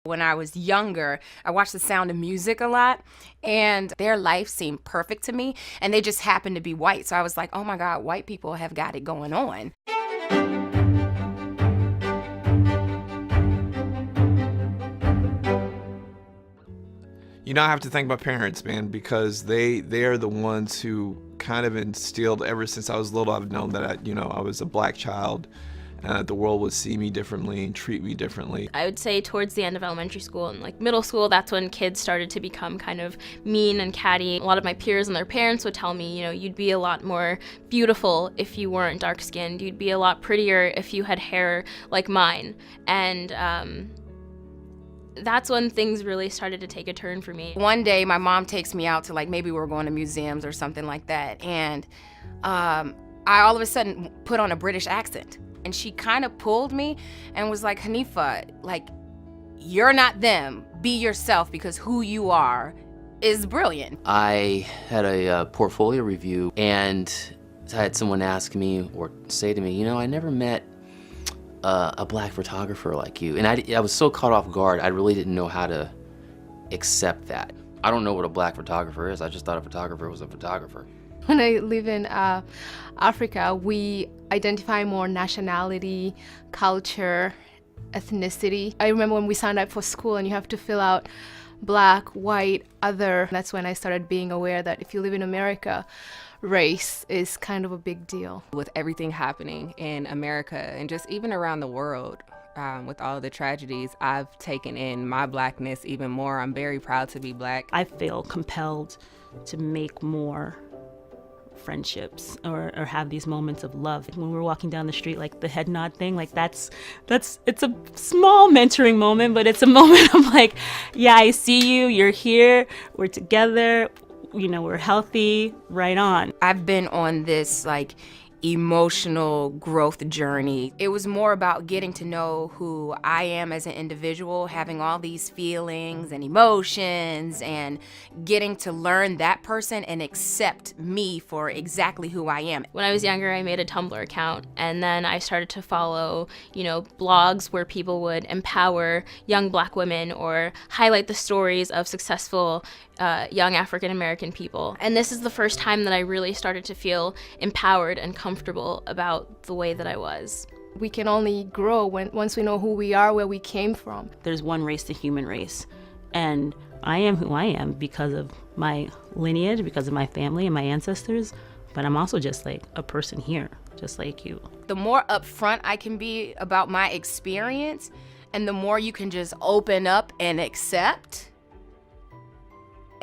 When I was younger, I watched The Sound of Music a lot, and their life seemed perfect to me, and they just happened to be white. So I was like, oh my God, white people have got it going on. You know, I have to thank my parents, man, because they are the ones who kind of instilled, ever since I was little, I've known that I was a black child, and that the world would see me differently and treat me differently. I would say towards the end of elementary school and like middle school, that's when kids started to become kind of mean and catty. A lot of my peers and their parents would tell me, you'd be a lot more beautiful if you weren't dark-skinned. You'd be a lot prettier if you had hair like mine. And that's when things really started to take a turn for me. One day, my mom takes me out to maybe we were going to museums or something like that, and I all of a sudden put on a British accent. And she kind of pulled me and was like, Hanifa, you're not them. Be yourself, because who you are is brilliant. I had a portfolio review, and I had someone ask me or say to me, I never met a black photographer like you. And I was so caught off guard, I really didn't know how to accept that. I don't know what a black photographer is. I just thought a photographer was a photographer. When I live in Africa, we identify more nationality, culture, ethnicity. I remember when we signed up for school and you have to fill out black, white, other. That's when I started being aware that if you live in America, race is kind of a big deal. With everything happening in America and just even around the world, with all the tragedies, I've taken in my blackness even more. I'm very proud to be black. I feel compelled to make more friendships or have these moments of love. When we're walking down the street, the head nod thing, it's a small mentoring moment, but it's a moment of yeah, I see you, you're here, we're together, we're healthy, right on. I've been on this emotional growth journey. It was more about getting to know who I am as an individual, having all these feelings and emotions, and getting to learn that person and accept me for exactly who I am. When I was younger, I made a Tumblr account, and then I started to follow, blogs where people would empower young black women or highlight the stories of successful young African American people. And this is the first time that I really started to feel empowered and comfortable about the way that I was. We can only grow once we know who we are, where we came from. There's one race, the human race. And I am who I am because of my lineage, because of my family and my ancestors. But I'm also just a person here, just like you. The more upfront I can be about my experience, and the more you can just open up and accept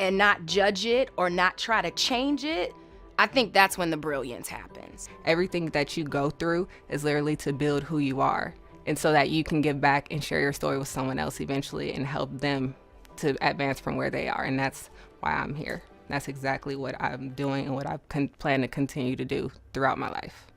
and not judge it or not try to change it, I think that's when the brilliance happens. Everything that you go through is literally to build who you are, and so that you can give back and share your story with someone else eventually and help them to advance from where they are. And that's why I'm here. That's exactly what I'm doing and what I plan to continue to do throughout my life.